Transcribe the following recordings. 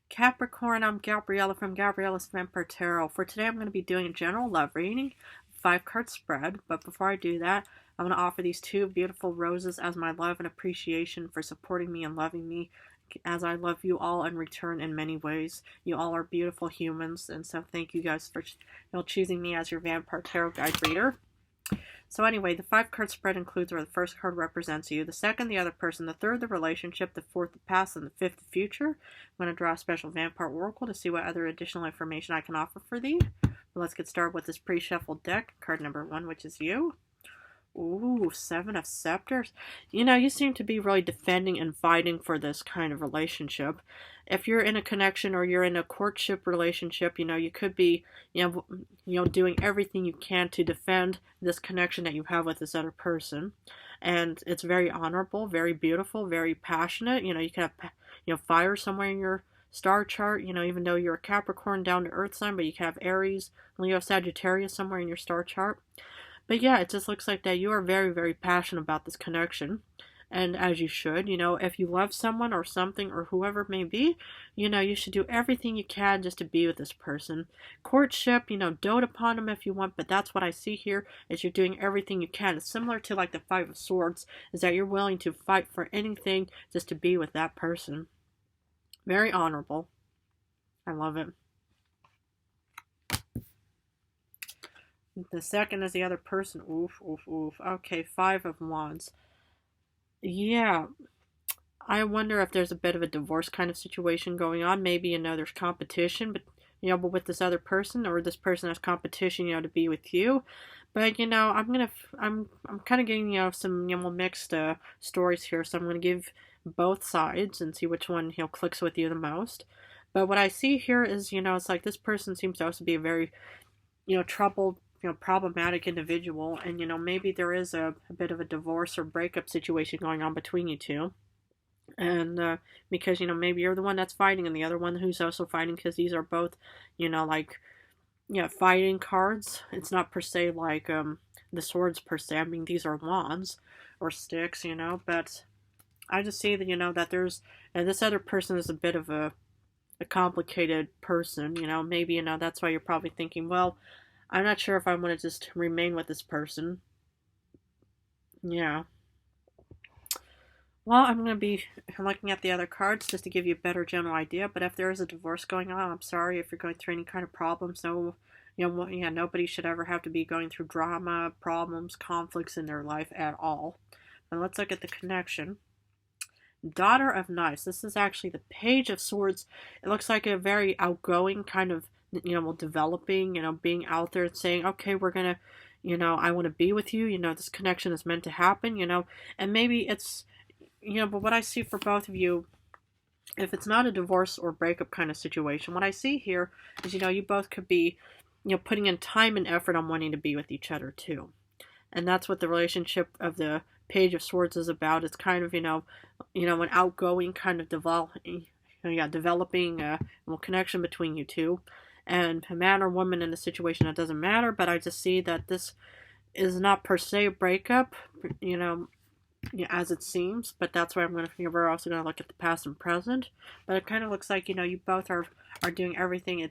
Capricorn, I'm Gabriella from Gabriella's Vampire Tarot. For today, I'm going to be doing a general love reading, 5-card spread. But before I do that, I'm going to offer these two beautiful roses as my love and appreciation for supporting me and loving me as I love you all in return in many ways. You all are beautiful humans, and so thank you guys for choosing me as your Vampire Tarot guide reader. So anyway, the 5-card spread includes where the first card represents you, the second the other person, the third the relationship, the fourth the past, and the fifth the future. I'm going to draw a special vampire oracle to see what other additional information I can offer for thee. But let's get started with this pre-shuffled deck. Card number 1, which is you. Ooh, 7 of Scepters. You seem to be really defending and fighting for this kind of relationship. If you're in a connection or you're in a courtship relationship, you could be, doing everything you can to defend this connection that you have with this other person. And it's very honorable, very beautiful, very passionate. You can have, fire somewhere in your star chart, even though you're a Capricorn down to earth sign, but you can have Aries, Leo, Sagittarius somewhere in your star chart. But yeah, it just looks like that you are very, very passionate about this connection. And as you should, if you love someone or something or whoever it may be, you should do everything you can just to be with this person. Courtship, dote upon them if you want, but that's what I see here is you're doing everything you can. It's similar to like the 5 of Swords, is that you're willing to fight for anything just to be with that person. Very honorable. I love it. The second is the other person. Oof, oof, oof. Okay, 5 of Wands. Yeah. I wonder if there's a bit of a divorce kind of situation going on. Maybe, there's competition, but with this other person, or this person has competition, to be with you. But, I'm kind of getting, some, mixed stories here. So I'm going to give both sides and see which one, clicks with you the most. But what I see here is, it's like this person seems to also be a very, troubled, problematic individual, and maybe there is a bit of a divorce or breakup situation going on between you two, and because maybe you're the one that's fighting and the other one who's also fighting, because these are both fighting cards. It's not per se like the swords per se. I mean, these are wands or sticks, but I just see that that there's, and this other person is a bit of a complicated person. Maybe that's why you're probably thinking, well, I'm not sure if I want to just remain with this person. Yeah. Well, I'm going to be looking at the other cards just to give you a better general idea. But if there is a divorce going on, I'm sorry if you're going through any kind of problems. No, nobody should ever have to be going through drama, problems, conflicts in their life at all. But let's look at the connection. Daughter of Knights. This is actually the Page of Swords. It looks like a very outgoing kind of, developing, being out there and saying, okay, we're gonna, I want to be with you, this connection is meant to happen, and maybe it's, but what I see for both of you, if it's not a divorce or breakup kind of situation, what I see here is, you both could be, putting in time and effort on wanting to be with each other too. And that's what the relationship of the Page of Swords is about. It's kind of, an outgoing kind of developing connection between you two. And a man or woman in a situation, that doesn't matter, but I just see that this is not per se a breakup, as it seems, but that's why we're also going to look at the past and present. But it kind of looks like, you both are doing everything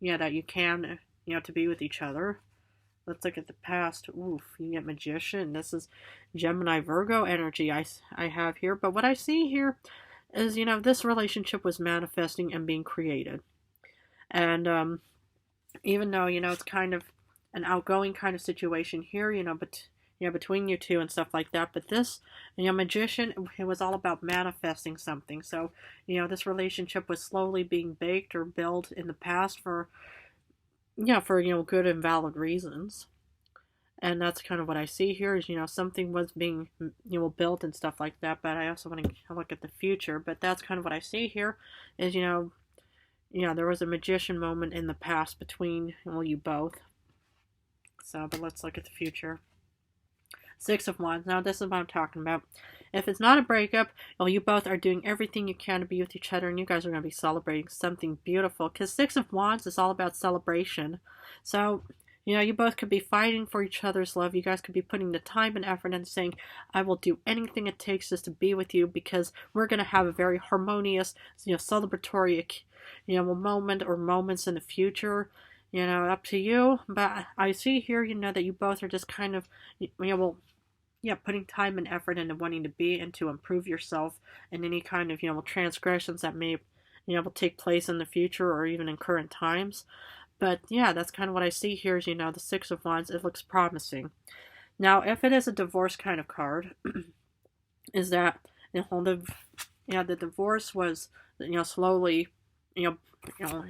that you can, to be with each other. Let's look at the past. Oof, you get Magician. This is Gemini Virgo energy I have here. But what I see here is, this relationship was manifesting and being created. And even though, it's kind of an outgoing kind of situation here, but between you two and stuff like that. But this, Magician, it was all about manifesting something. So, this relationship was slowly being baked or built in the past for good and valid reasons. And that's kind of what I see here is, something was being, built and stuff like that. But I also want to look at the future. But that's kind of what I see here is, there was a Magician moment in the past between, you both. So, but let's look at the future. 6 of Wands. Now, this is what I'm talking about. If it's not a breakup, you both are doing everything you can to be with each other, and you guys are going to be celebrating something beautiful. Because 6 of Wands is all about celebration. So, You know, you both could be fighting for each other's love. You guys could be putting the time and effort and saying, I will do anything it takes just to be with you because we're going to have a very harmonious, celebratory, moment or moments in the future. Up to you. But I see here, that you both are just kind of, putting time and effort into wanting to be and to improve yourself and any kind of, transgressions that may, will take place in the future or even in current times. But yeah, that's kind of what I see here is, the Six of Wands. It looks promising. Now, if it is a divorce kind of card, is that, the divorce was, slowly,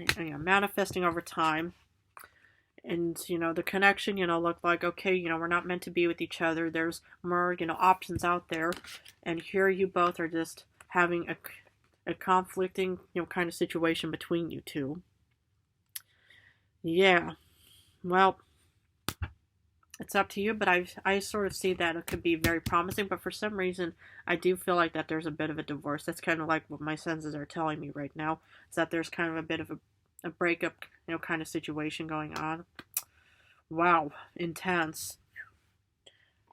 manifesting over time. And, the connection, looked like, okay, we're not meant to be with each other. There's more, options out there. And here you both are just having a conflicting, kind of situation between you two. Yeah. Well, it's up to you, but I sort of see that it could be very promising. But for some reason, I do feel like that there's a bit of a divorce. That's kind of like what my senses are telling me right now. Is that there's kind of a bit of a breakup, kind of situation going on. Wow, intense.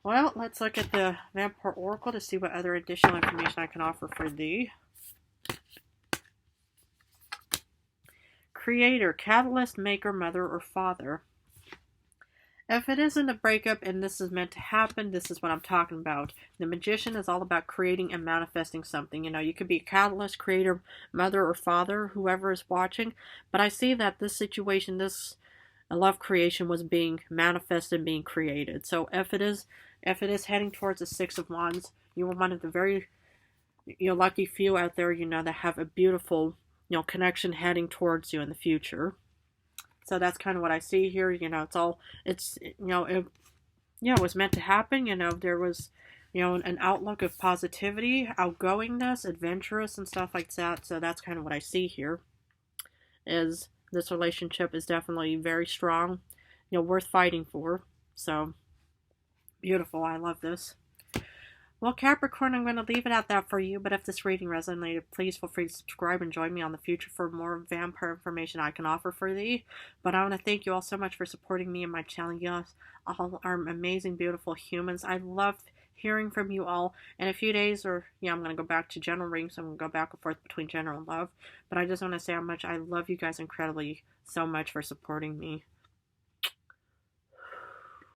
Well, let's look at the Vampire Oracle to see what other additional information I can offer for thee. Creator, catalyst, maker, mother, or father. If it isn't a breakup and this is meant to happen, this is what I'm talking about. The Magician is all about creating and manifesting something. You could be a catalyst, creator, mother, or father, whoever is watching. But I see that this situation, this love creation was being manifested, being created. So if it is heading towards the Six of Wands, you are one of the very, lucky few out there, that have a beautiful, connection heading towards you in the future. So that's kind of what I see here. It was meant to happen. There was, an outlook of positivity, outgoingness, adventurous, and stuff like that. So that's kind of what I see here. Is this relationship is definitely very strong, worth fighting for. So beautiful. I love this. Well, Capricorn, I'm going to leave it at that for you, but if this reading resonated, please feel free to subscribe and join me on the future for more vampire information I can offer for thee. But I want to thank you all so much for supporting me and my channel. You all are amazing, beautiful humans. I love hearing from you all. In a few days, I'm going to go back to general readings. So I'm going to go back and forth between general and love. But I just want to say how much I love you guys incredibly so much for supporting me.